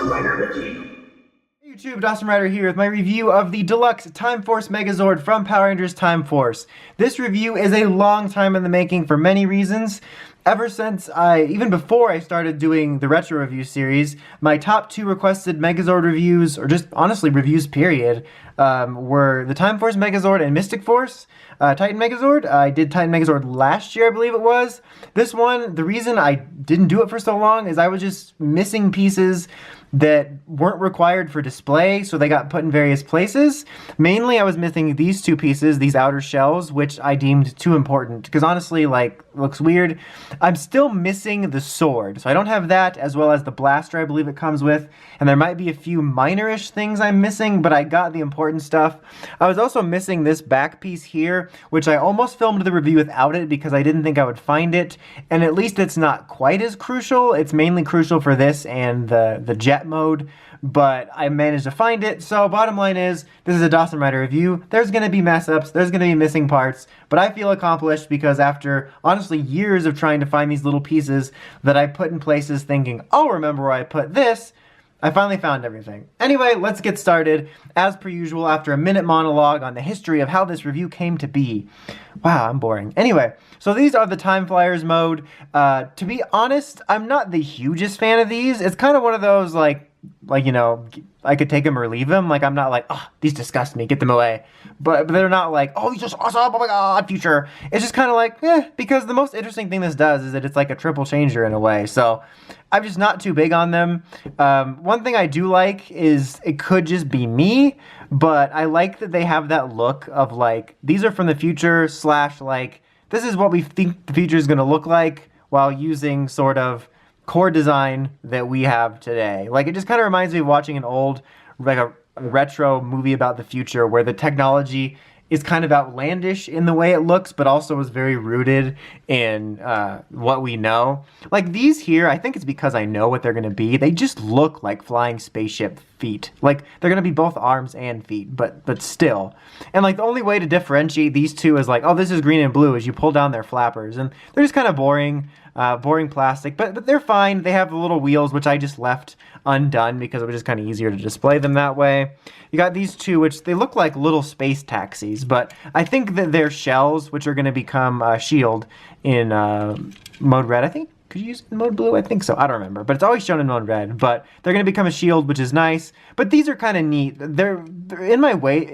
Dawson Rider review. Hey YouTube, Dawson Rider here with my review of the deluxe Time Force Megazord from Power Rangers Time Force. This review is a long time in the making for many reasons. Ever since even before I started doing the retro review series, my top two requested Megazord reviews, or just honestly reviews period, were the Time Force Megazord and Mystic Force. Titan Megazord. I did Titan Megazord last year, I believe it was. This one, the reason I didn't do it for so long is I was just missing pieces that weren't required for display, so they got put in various places. Mainly, I was missing these two pieces, these outer shells, which I deemed too important, because honestly, like, looks weird. I'm still missing the sword, so I don't have that, as well as the blaster I believe it comes with, and there might be a few minor-ish things I'm missing, but I got the important stuff. I was also missing this back piece here, which I almost filmed the review without it because I didn't think I would find it, and at least it's not quite as crucial. It's mainly crucial for this and the jet mode, but I managed to find it. So bottom line is, this is a Dawson Rider review. There's going to be mess ups, there's going to be missing parts, but I feel accomplished because after honestly years of trying to find these little pieces that I put in places thinking, I'll remember where I put this, I finally found everything. Anyway, let's get started. As per usual, after a minute monologue on the history of how this review came to be. Wow, I'm boring. Anyway, so these are the Time Flyers mode. To be honest, I'm not the hugest fan of these. It's kind of one of those, like, you know, I could take them or leave them. Like, I'm not like, oh, these disgust me, get them away. But they're not like, oh, these are awesome, oh my god, future. It's just kind of like, because the most interesting thing this does is that it's like a triple changer in a way. So I'm just not too big on them. One thing I do like is, it could just be me, but I like that they have that look of like, these are from the future / like, this is what we think the future is going to look like while using sort of core design that we have today. Like, it just kind of reminds me of watching an old, like a retro movie about the future where the technology is kind of outlandish in the way it looks, but also is very rooted in what we know. Like these here, I think it's because I know what they're going to be. They just look like flying spaceship feet. Like, they're going to be both arms and feet, but still. And like, the only way to differentiate these two is like, oh, this is green and blue, as you pull down their flappers. And they're just kind of boring. Boring plastic, but they're fine. They have the little wheels, which I just left undone because it was just kind of easier to display them that way. You got these two, which they look like little space taxis, but I think that they're shells, which are going to become shield in mode red, I think. Could you use it in mode blue? I think so. I don't remember, but it's always shown in mode red. But they're going to become a shield, which is nice. But these are kind of neat. They're in a way,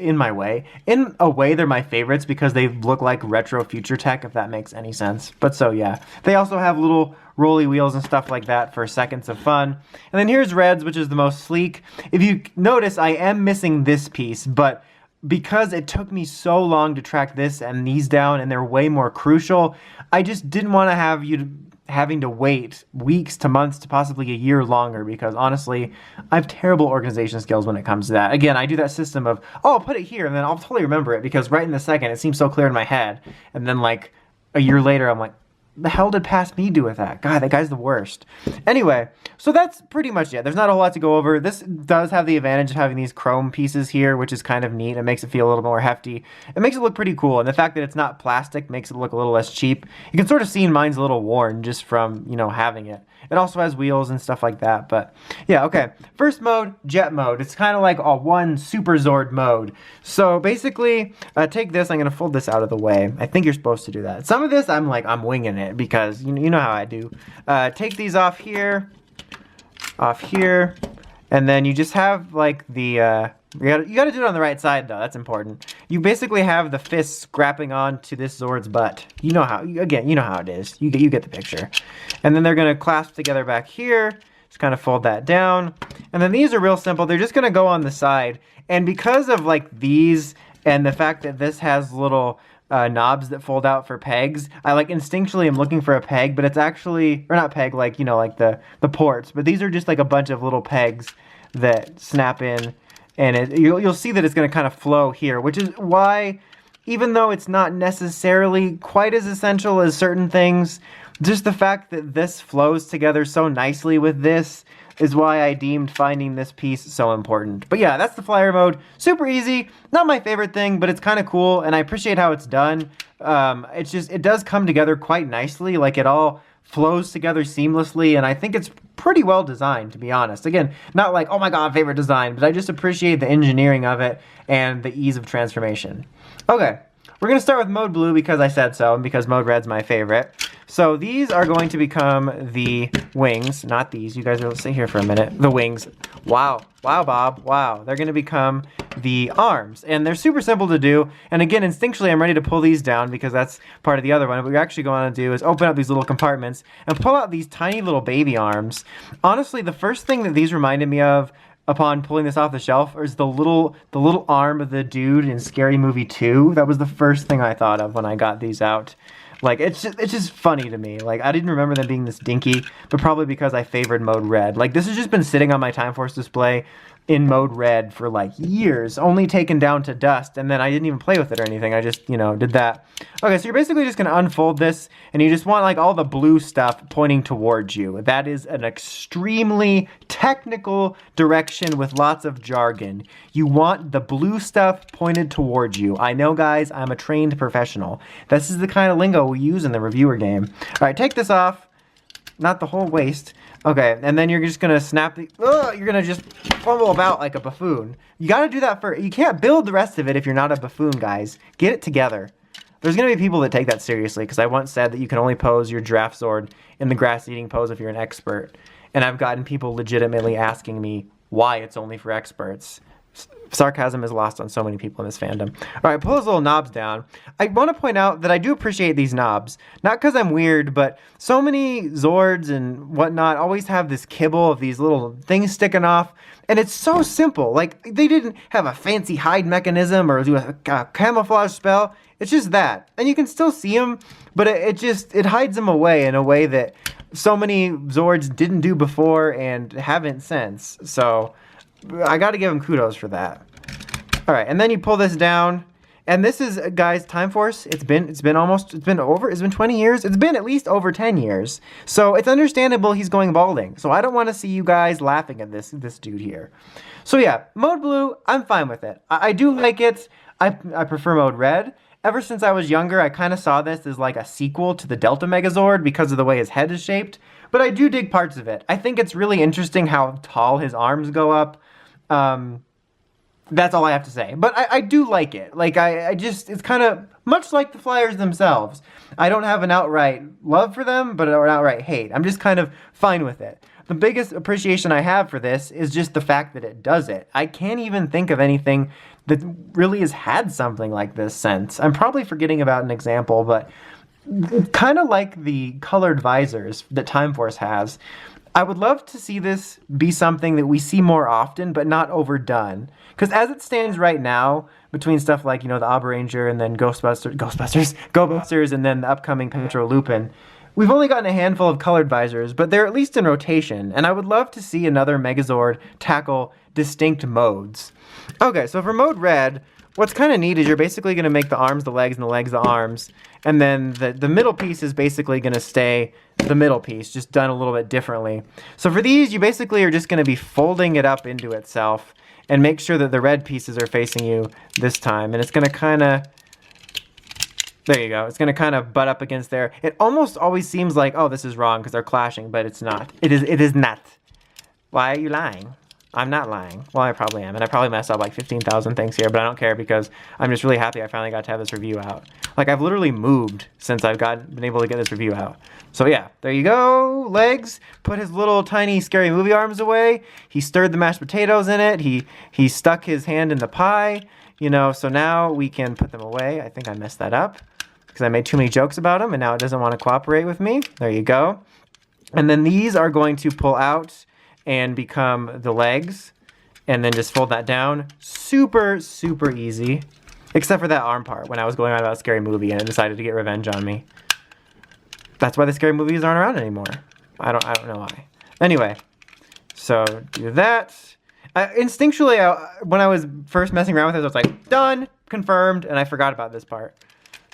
they're my favorites because they look like retro future tech, if that makes any sense. But so yeah, they also have little rolly wheels and stuff like that for seconds of fun. And then here's Reds, which is the most sleek. If you notice, I am missing this piece, but because it took me so long to track this and these down, and they're way more crucial, I just didn't want to have you having to wait weeks to months to possibly a year longer, because honestly, I have terrible organization skills when it comes to that. Again, I do that system of, oh, I'll put it here, and then I'll totally remember it, because right in the second, it seems so clear in my head. And then like a year later, I'm like, the hell did past me do with that? God, that guy's the worst. Anyway, so that's pretty much it. There's not a whole lot to go over. This does have the advantage of having these chrome pieces here, which is kind of neat. It makes it feel a little more hefty. It makes it look pretty cool, and the fact that it's not plastic makes it look a little less cheap. You can sort of see mine's a little worn just from, you know, having it. It also has wheels and stuff like that, but yeah, okay. First mode, jet mode. It's kind of like a one Super Zord mode. So basically, take this, I'm gonna fold this out of the way. I think you're supposed to do that. Some of this, I'm winging it because you know how I do. Take these off here, and then you just have like the, you gotta do it on the right side though, that's important. You basically have the fists scrapping onto this Zord's butt. You know how, again, you know how it is. You get the picture. And then they're gonna clasp together back here, just kind of fold that down. And then these are real simple, they're just gonna go on the side. And because of like these, and the fact that this has little knobs that fold out for pegs, I like instinctually am looking for a peg, but it's actually, or not peg, like, you know, like the ports, but these are just like a bunch of little pegs that snap in. And you'll see that it's going to kind of flow here, which is why, even though it's not necessarily quite as essential as certain things, just the fact that this flows together so nicely with this is why I deemed finding this piece so important. But yeah, that's the flyer mode. Super easy. Not my favorite thing, but it's kind of cool, and I appreciate how it's done. It does come together quite nicely. Like, it all flows together seamlessly, and I think it's pretty well designed, to be honest. Again, not like, oh my god, favorite design, but I just appreciate the engineering of it and the ease of transformation. Okay, we're going to start with mode blue because I said so, and because mode red's my favorite. So these are going to become the wings, not these. You guys will sit here for a minute. The wings. Wow. Wow, Bob. Wow. They're going to become the arms. And they're super simple to do. And again, instinctually, I'm ready to pull these down because that's part of the other one. What we're actually going to do is open up these little compartments and pull out these tiny little baby arms. Honestly, the first thing that these reminded me of upon pulling this off the shelf is the little arm of the dude in Scary Movie 2. That was the first thing I thought of when I got these out. Like, it's just funny to me. Like, I didn't remember them being this dinky, but probably because I favored mode red. Like, this has just been sitting on my Time Force display in mode red for like years, only taken down to dust, and then I didn't even play with it or anything. I just, you know, did that. Okay, so you're basically just gonna unfold this, and you just want like all the blue stuff pointing towards you. That is an extremely technical direction with lots of jargon. You want the blue stuff pointed towards you. I know, guys, I'm a trained professional. This is the kind of lingo we use in the reviewer game. All right, take this off. Not the whole waist. Okay, and then you're just gonna snap the, you're gonna just fumble about like a buffoon. You gotta do that first. You can't build the rest of it if you're not a buffoon, guys. Get it together. There's gonna be people that take that seriously, because I once said that you can only pose your Giraffe Zord in the grass-eating pose if you're an expert. And I've gotten people legitimately asking me why it's only for experts. Sarcasm is lost on so many people in this fandom. All right, pull those little knobs down. I want to point out that I do appreciate these knobs. Not because I'm weird, but so many Zords and whatnot always have this kibble of these little things sticking off. And it's so simple. Like, they didn't have a fancy hide mechanism or do a camouflage spell. It's just that. And you can still see them, but it hides them away in a way that so many Zords didn't do before and haven't since. So I got to give him kudos for that. All right, and then you pull this down, and this is, guys, Time Force. It's been 20 years. It's been at least over 10 years. So it's understandable he's going balding. So I don't want to see you guys laughing at this dude here. So yeah, mode blue, I'm fine with it. I do like it. I prefer mode red. Ever since I was younger, I kind of saw this as like a sequel to the Delta Megazord because of the way his head is shaped. But I do dig parts of it. I think it's really interesting how tall his arms go up. That's all I have to say. But I do like it. Like, I just, it's kind of much like the Flyers themselves. I don't have an outright love for them, but an outright hate. I'm just kind of fine with it. The biggest appreciation I have for this is just the fact that it does it. I can't even think of anything that really has had something like this since. I'm probably forgetting about an example, but kind of like the colored visors that Time Force has. I would love to see this be something that we see more often, but not overdone. Because as it stands right now, between stuff like, you know, the Auberanger and then GoBusters, and then the upcoming Petro Lupin, we've only gotten a handful of colored visors, but they're at least in rotation. And I would love to see another Megazord tackle distinct modes. Okay, so for mode red, what's kind of neat is you're basically going to make the arms the legs and the legs the arms. And then the middle piece is basically going to stay the middle piece, just done a little bit differently. So for these, you basically are just going to be folding it up into itself and make sure that the red pieces are facing you this time. And it's going to kind of, there you go. It's going to kind of butt up against there. It almost always seems like, oh, this is wrong because they're clashing, but it's not. It is not. Why are you lying? I'm not lying. Well, I probably am, and I probably messed up like 15,000 things here, but I don't care because I'm just really happy I finally got to have this review out. Like, I've literally moved since I've been able to get this review out. So yeah, there you go, legs. Put his little tiny Scary Movie arms away. He stirred the mashed potatoes in it. He stuck his hand in the pie, you know, so now we can put them away. I think I messed that up because I made too many jokes about him, and now it doesn't want to cooperate with me. There you go. And then these are going to pull out and become the legs, and then just fold that down. Super, super easy. Except for that arm part, when I was going on about Scary Movie and it decided to get revenge on me. That's why the Scary Movies aren't around anymore. I don't know why. Anyway, so do that. Instinctually, when I was first messing around with it, I was like, done, confirmed, and I forgot about this part.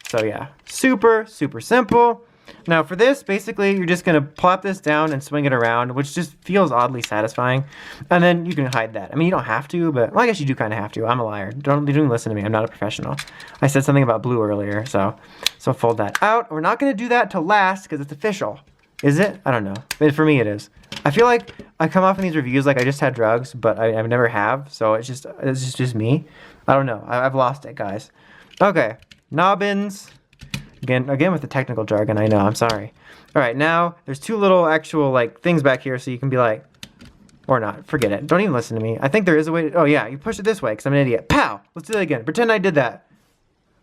So yeah, super, super simple. Now for this, basically, you're just going to plop this down and swing it around, which just feels oddly satisfying. And then you can hide that. I mean, you don't have to, but well, I guess you do kind of have to. I'm a liar. Don't listen to me. I'm not a professional. I said something about blue earlier, so fold that out. We're not going to do that till last because it's official. Is it? I don't know. But for me, it is. I feel like I come off in these reviews like I just had drugs, but I've never have, so it's just me. I don't know. I've lost it, guys. Okay, nobbins. Again with the technical jargon, I know, I'm sorry. All right, now there's two little actual like things back here, so you can be like, or not, forget it. Don't even listen to me. I think there is a way to, oh yeah, you push it this way, because I'm an idiot. Pow! Let's do that again. Pretend I did that.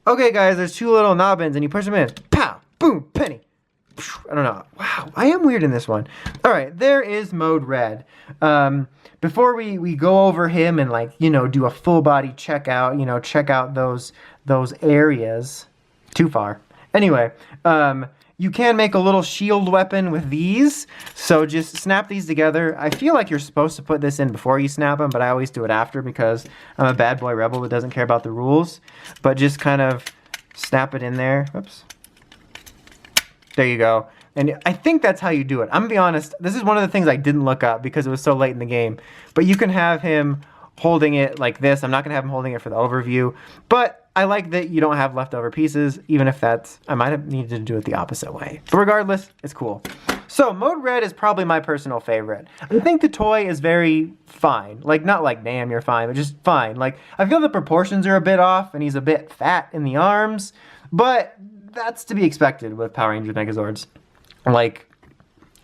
Okay, guys, there's two little nobbins, and you push them in. Pow! Boom! Penny! I don't know. Wow, I am weird in this one. All right, there is Mode Red. Before we go over him and like, you know, do a full body checkout, you know, check out those areas. Too far. Anyway, you can make a little shield weapon with these, so just snap these together. I feel like you're supposed to put this in before you snap them, but I always do it after because I'm a bad boy rebel that doesn't care about the rules. But just kind of snap it in there. Whoops. There you go. And I think that's how you do it. I'm gonna be honest, this is one of the things I didn't look up because it was so late in the game. But you can have him holding it like this. I'm not gonna have him holding it for the overview, but I like that you don't have leftover pieces, even if that's, I might have needed to do it the opposite way. But regardless, it's cool. So Mode Red is probably my personal favorite. I think the toy is very fine. Like, not like, damn, you're fine, but just fine. Like, I feel the proportions are a bit off, and he's a bit fat in the arms, but that's to be expected with Power Rangers Megazords. Like,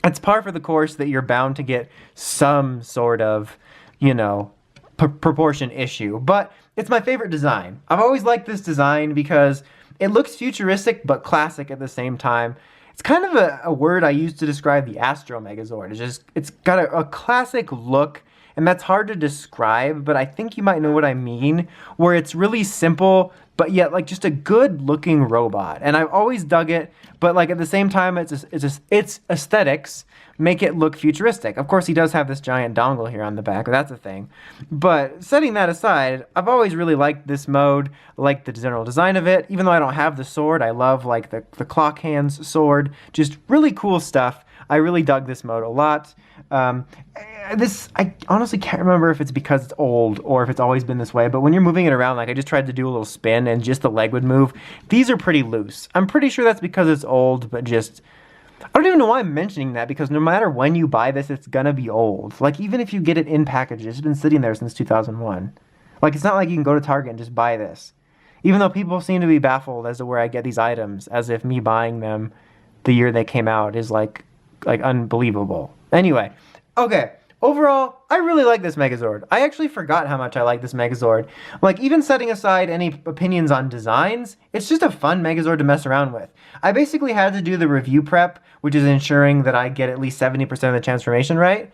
it's par for the course that you're bound to get some sort of, you know, proportion issue, but it's my favorite design. I've always liked this design because it looks futuristic but classic at the same time. It's kind of a word I use to describe the Astro Megazord. It's got a classic look, and that's hard to describe, but I think you might know what I mean, where it's really simple, but yet like just a good looking robot. And I've always dug it, but like at the same time, its aesthetics make it look futuristic. Of course, he does have this giant dongle here on the back, that's a thing. But setting that aside, I've always really liked this mode, like the general design of it. Even though I don't have the sword, I love like the clock hands sword. Just really cool stuff. I really dug this mode a lot. I honestly can't remember if it's because it's old or if it's always been this way, but when you're moving it around, like I just tried to do a little spin and just the leg would move. These are pretty loose. I'm pretty sure that's because it's old, but just, I don't even know why I'm mentioning that, because no matter when you buy this, it's gonna be old. Like, even if you get it in packages, it's been sitting there since 2001. Like, it's not like you can go to Target and just buy this. Even though people seem to be baffled as to where I get these items, as if me buying them the year they came out is like unbelievable. Anyway, okay. Overall, I really like this Megazord. I actually forgot how much I like this Megazord. Like, even setting aside any opinions on designs, it's just a fun Megazord to mess around with. I basically had to do the review prep, which is ensuring that I get at least 70% of the transformation right.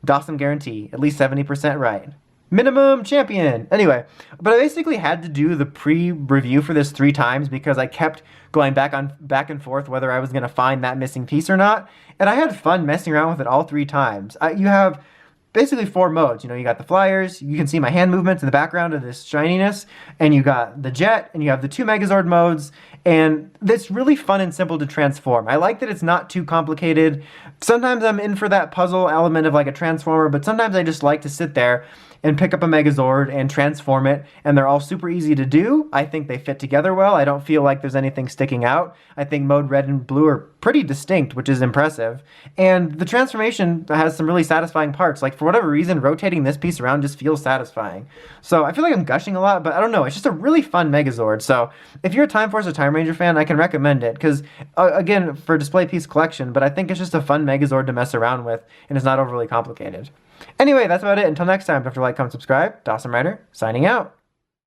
Dawson guarantee, at least 70% right. Minimum champion. Anyway, but I basically had to do the pre-review for this 3 times because I kept going back and forth whether I was going to find that missing piece or not. And I had fun messing around with it all 3 times. You have basically 4 modes. You know, you got the flyers, you can see my hand movements in the background of this shininess, and you got the jet, and you have the 2 Megazord modes, and it's really fun and simple to transform. I like that it's not too complicated. Sometimes I'm in for that puzzle element of like a transformer, but sometimes I just like to sit there and pick up a Megazord and transform it, and they're all super easy to do. I think they fit together well. I don't feel like there's anything sticking out. I think Mode Red and Blue are pretty distinct, which is impressive. And the transformation has some really satisfying parts. Like, for whatever reason, rotating this piece around just feels satisfying. So I feel like I'm gushing a lot, but I don't know. It's just a really fun Megazord. So if you're a Time Force or Time Ranger fan, I can recommend it. Because, again, for display piece collection, but I think it's just a fun Megazord to mess around with, and it's not overly complicated. Anyway, that's about it. Until next time, don't forget to like, comment, subscribe. Dawson Rider, signing out.